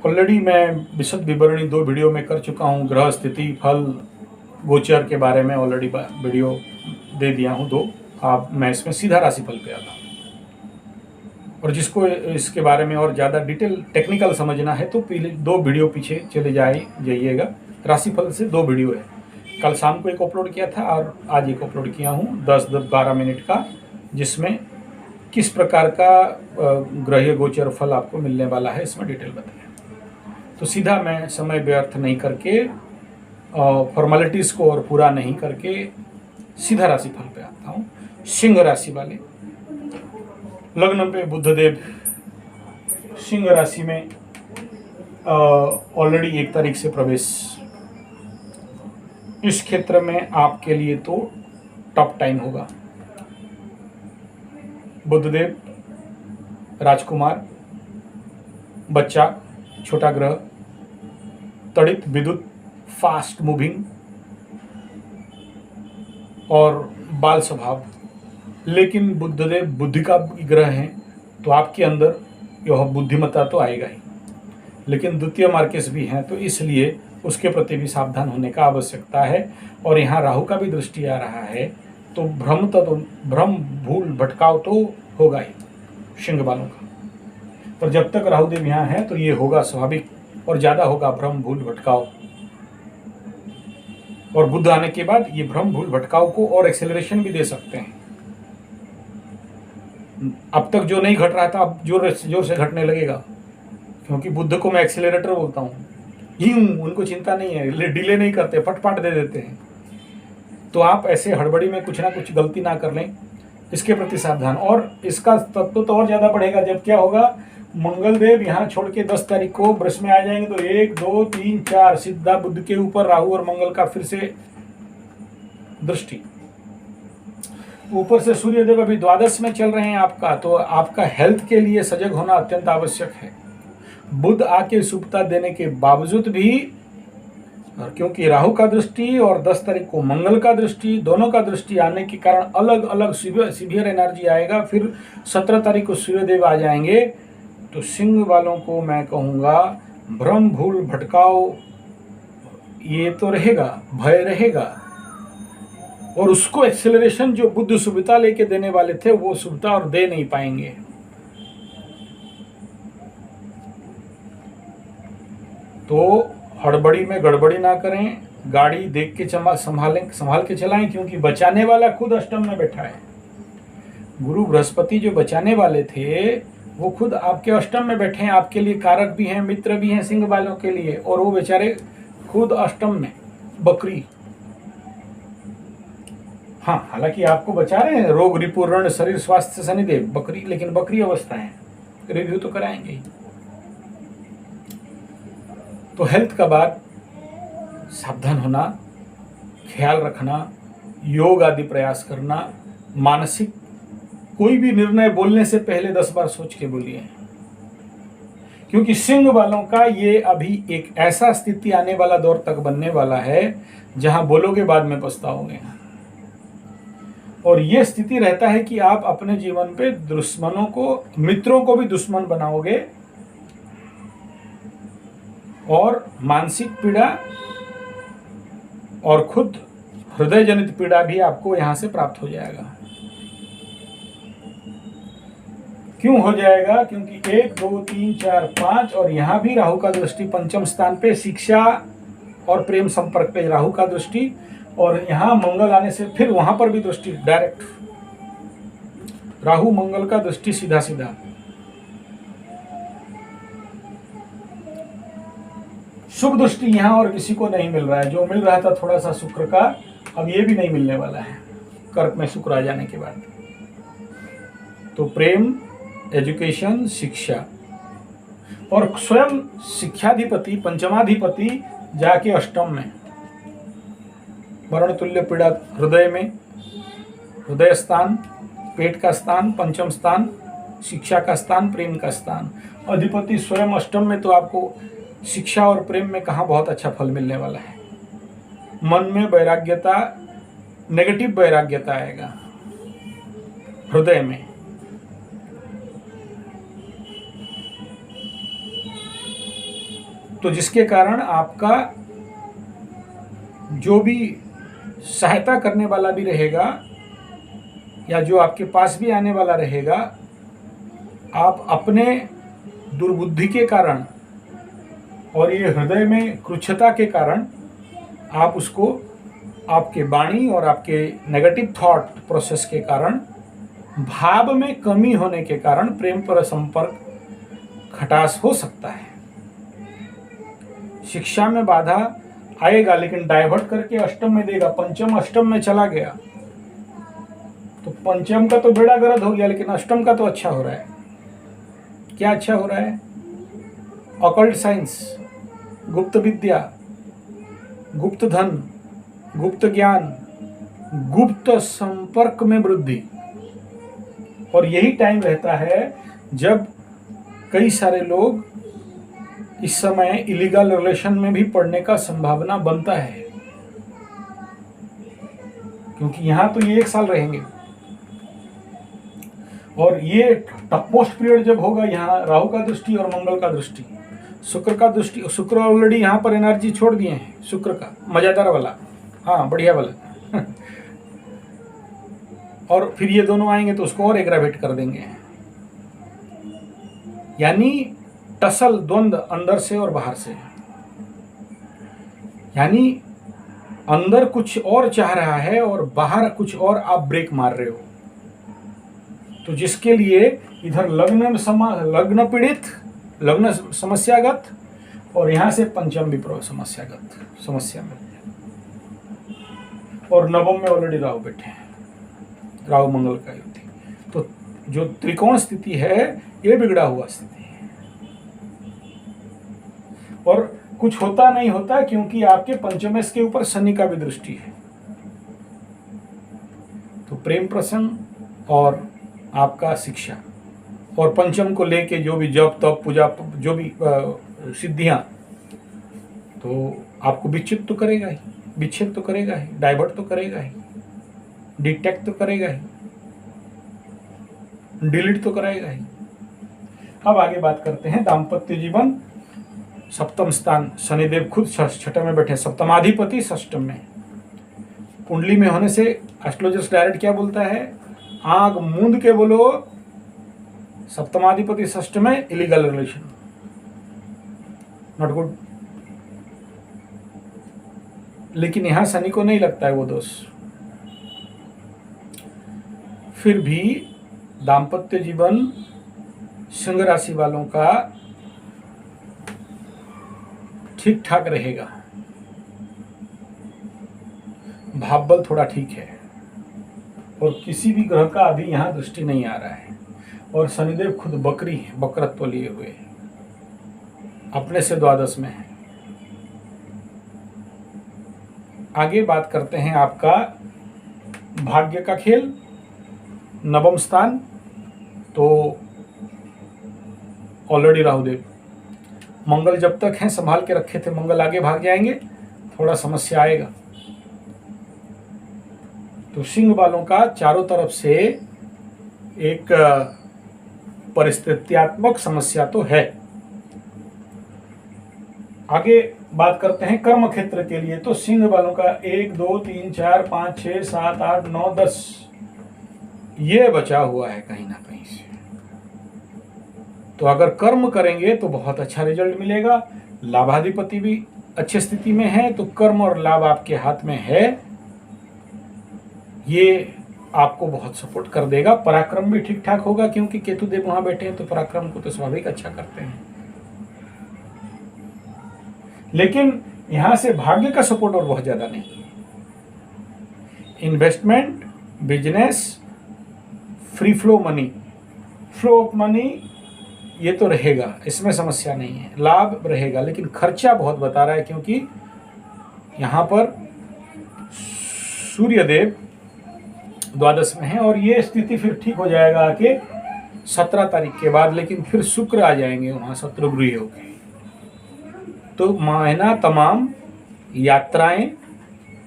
Already मैं विशद विवरणी 2 वीडियो में कर चुका हूँ। ग्रह स्थिति, फल, गोचर के बारे में ऑलरेडी वीडियो दे दिया हूँ 2। आप मैं इसमें सीधा राशिफल पे आता हूँ, और जिसको इसके बारे में और ज़्यादा डिटेल टेक्निकल समझना है तो पहले 2 वीडियो पीछे चले जाइएगा। राशिफल से 2 वीडियो है, कल शाम को एक अपलोड किया था और आज एक अपलोड किया हूँ 10-12 मिनट का, जिसमें किस प्रकार का ग्रहीय गोचर फल आपको मिलने वाला है इसमें डिटेल बताया। तो सीधा मैं समय व्यर्थ नहीं करके, फॉर्मेलिटीज़ को और पूरा नहीं करके सीधा राशिफल पे आता हूँ। सिंह राशि वाले, लग्न पे बुधदेव सिंह राशि में ऑलरेडी 1 तारीख से प्रवेश। इस क्षेत्र में आपके लिए तो टॉप टाइम होगा। बुधदेव, राजकुमार, बच्चा, छोटा ग्रह, तड़ित, विद्युत, फास्ट मूविंग और बाल स्वभाव। लेकिन बुधदेव बुद्धि का ग्रह हैं, तो आपके अंदर यह बुद्धिमत्ता तो आएगा ही, लेकिन द्वितीय मार्केश भी हैं, तो इसलिए उसके प्रति भी सावधान होने का आवश्यकता है। और यहाँ राहु का भी दृष्टि आ रहा है, तो भ्रम भूल भटकाव तो होगा ही सिंह वालों का। पर जब तक राहुदेव यहाँ है तो ये होगा स्वाभाविक, और ज़्यादा होगा भ्रम भूल भटकाव। और बुध आने के बाद ये भ्रम भूल भटकाव को और एक्सेलरेशन भी दे सकते हैं। अब तक जो नहीं घट रहा था अब जोर से घटने लगेगा, क्योंकि बुध को मैं एक्सेलरेटर बोलता हूँ। उनको चिंता नहीं है, डिले नहीं करते, फटफट दे देते हैं। तो आप ऐसे हड़बड़ी में कुछ ना कुछ गलती ना कर लें, इसके प्रति सावधान। और इसका तत्व तो और ज़्यादा बढ़ेगा जब क्या होगा, मंगल देव यहाँ छोड़ के 10 तारीख को वृष में आ जाएंगे, तो 1 2 3 4 सीधा बुध के ऊपर राहु और मंगल का फिर से दृष्टि। ऊपर से सूर्यदेव अभी द्वादश में चल रहे हैं आपका, तो आपका हेल्थ के लिए सजग होना अत्यंत आवश्यक है। बुध आके शुभता देने के बावजूद भी, क्योंकि राहु का दृष्टि और 10 तारीख को मंगल का दृष्टि, दोनों का दृष्टि आने के कारण अलग अलग सीवियर एनर्जी आएगा। फिर 17 तारीख को सूर्यदेव आ जाएंगे, तो सिंह वालों को मैं कहूँगा भ्रम भूल भटकाव ये तो रहेगा, भय रहेगा, और उसको एक्सेलरेशन जो बुद्ध सुविधा लेके देने वाले थे वो सुविधा और दे नहीं पाएंगे। तो हड़बड़ी में गड़बड़ी ना करें, गाड़ी देख के संभाल के चलाएं, क्योंकि बचाने वाला खुद अष्टम में बैठा है। गुरु बृहस्पति जो बचाने वाले थे वो खुद आपके अष्टम में बैठे हैं, आपके लिए कारक भी हैं, मित्र भी हैं सिंह वालों के लिए, और वो बेचारे खुद अष्टम में बकरी। हाँ, हालांकि आपको बचा रहे हैं, रोग रिपूर्ण शरीर स्वास्थ्य शनिदेव बकरी, लेकिन बकरी अवस्था है, रिव्यू तो कराएंगे ही। तो हेल्थ का बाद सावधान होना, ख्याल रखना, योग आदि प्रयास करना, मानसिक कोई भी निर्णय बोलने से पहले 10 बार सोच के बोलिए, क्योंकि सिंह वालों का ये अभी एक ऐसा स्थिति आने वाला दौर तक बनने वाला है जहां बोलोगे बाद में पछताओगे। और ये स्थिति रहता है कि आप अपने जीवन पे दुश्मनों को, मित्रों को भी दुश्मन बनाओगे, और मानसिक पीड़ा और खुद हृदय जनित पीड़ा भी आपको यहां से प्राप्त हो जाएगा। क्यों हो जाएगा? क्योंकि 1 2 3 4 5 और यहाँ भी राहु का दृष्टि पंचम स्थान पे, शिक्षा और प्रेम संपर्क पे राहु का दृष्टि, और यहाँ मंगल आने से फिर वहां पर भी दृष्टि डायरेक्ट, राहु मंगल का दृष्टि सीधा सीधा। शुभ दृष्टि यहाँ और किसी को नहीं मिल रहा है, जो मिल रहा था थोड़ा सा शुक्र का, अब ये भी नहीं मिलने वाला है कर्क में शुक्र आ जाने के बाद। तो प्रेम, एजुकेशन, शिक्षा, और स्वयं शिक्षाधिपति पंचमाधिपति जाके अष्टम में, वर्ण तुल्य पीड़ा हृदय में, हृदय स्थान, पेट का स्थान, पंचम स्थान, शिक्षा का स्थान, प्रेम का स्थान, अधिपति स्वयं अष्टम में, तो आपको शिक्षा और प्रेम में कहाँ बहुत अच्छा फल मिलने वाला है। मन में वैराग्यता, नेगेटिव वैराग्यता आएगा हृदय में। तो जिसके कारण आपका जो भी सहायता करने वाला भी रहेगा या जो आपके पास भी आने वाला रहेगा, आप अपने दुर्बुद्धि के कारण और ये हृदय में क्रूरता के कारण आप उसको आपके वाणी और आपके नेगेटिव थॉट प्रोसेस के कारण, भाव में कमी होने के कारण प्रेम पर संपर्क खटास हो सकता है। शिक्षा में बाधा आएगा, लेकिन डाइवर्ट करके अष्टम में देगा। पंचम अष्टम में चला गया तो पंचम का तो बेड़ा गर्क हो गया, लेकिन अष्टम का तो अच्छा हो रहा है। क्या अच्छा हो रहा है? ऑकल्ट साइंस, गुप्त विद्या, गुप्त धन, गुप्त ज्ञान, गुप्त संपर्क में वृद्धि। और यही टाइम रहता है जब कई सारे लोग इस समय इलीगल रिलेशन में भी पड़ने का संभावना बनता है, क्योंकि यहां तो ये 1 साल रहेंगे और ये टॉपमोस्ट पीरियड जब होगा, यहाँ राहु का दृष्टि और मंगल का दृष्टि, शुक्र का दृष्टि। शुक्र ऑलरेडी यहाँ पर एनर्जी छोड़ दिए हैं, शुक्र का मजादार वाला, हाँ बढ़िया वाला और फिर ये दोनों आएंगे तो उसको और एग्रावेट कर देंगे। यानी टसल, द्वंद्व अंदर से और बाहर से, यानी अंदर कुछ और चाह रहा है और बाहर कुछ और आप ब्रेक मार रहे हो। तो जिसके लिए इधर लग्न पीड़ित, लग्न समस्यागत, और यहां से पंचम भी समस्यागत, समस्या में, और नवम में ऑलरेडी राहु बैठे हैं, राहु मंगल का युति। तो जो त्रिकोण स्थिति है ये बिगड़ा हुआ स्थिति है और कुछ होता नहीं होता, क्योंकि आपके पंचमेश के ऊपर शनि का भी दृष्टि है। तो प्रेम प्रसंग और आपका शिक्षा और पंचम को लेके जो भी जप तप पूजा जो भी सिद्धियां, तो आपको विच्छेद तो करेगा ही, विच्छेद तो करेगा ही, डाइवर्ट तो करेगा ही, डिटेक्ट तो करेगा ही, डिलीट तो करेगा ही। अब आगे बात करते हैं दाम्पत्य जीवन। सप्तम स्थान, शनिदेव खुद छठे में बैठे, सप्तमाधिपति षष्टम में। कुंडली में होने से एस्ट्रोलॉजर्स डायरेक्ट क्या बोलता है? आंख मूंद के बोलो, सप्तमाधिपति षष्ठ में, इलीगल रिलेशन, नॉट गुड। लेकिन यहां शनि को नहीं लगता है वो दोष। फिर भी दाम्पत्य जीवन सिंह राशि वालों का ठीक ठाक रहेगा। भावबल थोड़ा ठीक है और किसी भी ग्रह का अभी यहां दृष्टि नहीं आ रहा है। और शनिदेव खुद बकरी है, बकरत्व लिए हुए अपने से द्वादश में है। आगे बात करते हैं आपका भाग्य का खेल, नवम स्थान। तो ऑलरेडी राहुदेव, मंगल जब तक हैं संभाल के रखे थे, मंगल आगे भाग जाएंगे, थोड़ा समस्या आएगा। तो सिंह वालों का चारों तरफ से एक परिस्थित्यात्मक समस्या तो है। आगे बात करते हैं कर्म क्षेत्र के लिए। तो सिंह वालों का 1 2 3 4 5 6 7 8 9 10 ये बचा हुआ है कहीं ना कहीं से। तो अगर कर्म करेंगे तो बहुत अच्छा रिजल्ट मिलेगा। लाभाधिपति भी अच्छी स्थिति में है, तो कर्म और लाभ आपके हाथ में है, ये आपको बहुत सपोर्ट कर देगा। पराक्रम भी ठीक ठाक होगा, क्योंकि केतु देव वहां बैठे हैं, तो पराक्रम को तो स्वाभाविक अच्छा करते हैं। लेकिन यहां से भाग्य का सपोर्ट और बहुत ज्यादा नहीं। Investment, business, free flow money, flow of money, ये तो रहेगा, इसमें समस्या नहीं है। लाभ रहेगा, लेकिन खर्चा बहुत बता रहा है, क्योंकि यहां पर सूर्यदेव द्वादश में है। और ये स्थिति फिर ठीक हो जाएगा आके 17 तारीख के बाद, लेकिन फिर शुक्र आ जाएंगे वहां शत्रुगृह होके। तो महीना तमाम यात्राएं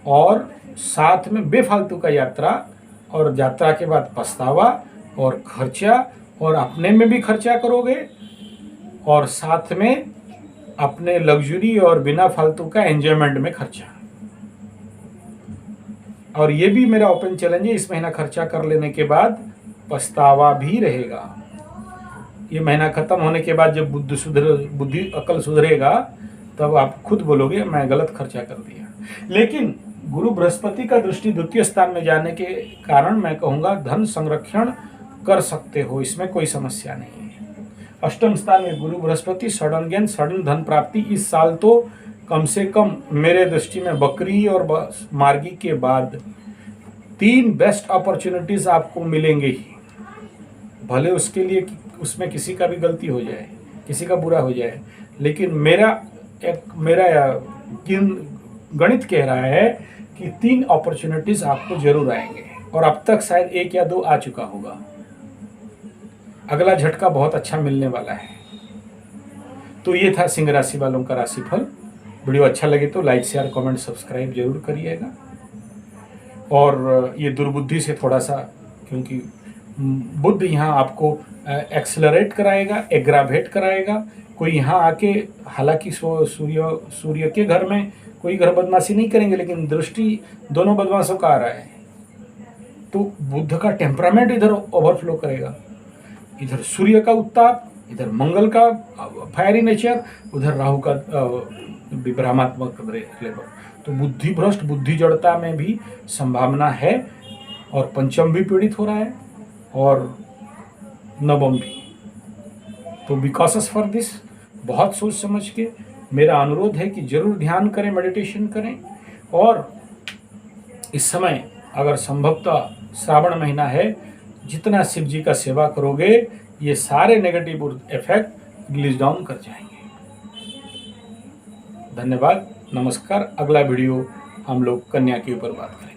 और साथ में बेफालतू का यात्रा, और यात्रा के बाद पछतावा और खर्चा, और अपने में भी खर्चा करोगे और साथ में अपने लग्जरी और बिना फालतू का एंजॉयमेंट में खर्चा। और ये भी मेरा ओपन चैलेंज है, इस महीना खर्चा कर लेने के बाद पछतावा भी रहेगा। ये महीना खत्म होने के बाद जब बुद्धि अकल सुधरेगा, तब आप खुद बोलोगे मैं गलत खर्चा कर दिया। लेकिन गुरु बृहस्पति का दृष्टि द्वितीय स्थान में जाने के कारण मैं कहूँगा धन संरक्षण कर सकते हो, इसमें कोई समस्या नहीं है। अष्टम स्थान में गुरु बृहस्पति, सडन ज्ञान, सडन धन प्राप्ति। इस साल तो कम से कम मेरे दृष्टि में बकरी और मार्गी के बाद 3 बेस्ट अपॉर्चुनिटीज आपको मिलेंगे ही। भले उसके लिए उसमें किसी का भी गलती हो जाए, किसी का बुरा हो जाए, लेकिन मेरा गणित कह रहा है कि 3 अपॉर्चुनिटीज आपको जरूर आएंगे, और अब तक शायद 1 या 2 आ चुका होगा। अगला झटका बहुत अच्छा मिलने वाला है। तो ये था सिंह राशि वालों का राशिफल। वीडियो अच्छा लगे तो लाइक, शेयर, कमेंट, सब्सक्राइब जरूर करिएगा। और ये दुर्बुद्धि से थोड़ा सा, क्योंकि बुद्ध यहाँ आपको एक्सेलरेट कराएगा, एग्रावेट कराएगा। कोई यहाँ आके, हालांकि सूर्य के घर में कोई घर बदमाशी नहीं करेंगे, लेकिन दृष्टि दोनों बदमाशों का आ रहा है, तो बुद्ध का टेम्परामेंट इधर ओवरफ्लो करेगा। इधर सूर्य का उत्ताप, इधर मंगल का फायरी नेचर, उधर राहु का विभ्रमात्मक लेवल। तो बुद्धि भ्रष्ट, बुद्धि जड़ता में भी संभावना है, और पंचम भी पीड़ित हो रहा है और नवम भी। तो बी कॉशियस फॉर दिस। बहुत सोच समझ के मेरा अनुरोध है कि जरूर ध्यान करें, मेडिटेशन करें। और इस समय अगर संभवतः श्रावण महीना है, जितना शिव जी का सेवा करोगे, ये सारे नेगेटिव इफेक्ट रिलीज डाउन कर जाएंगे। धन्यवाद, नमस्कार। अगला वीडियो हम लोग कन्या के ऊपर बात करेंगे।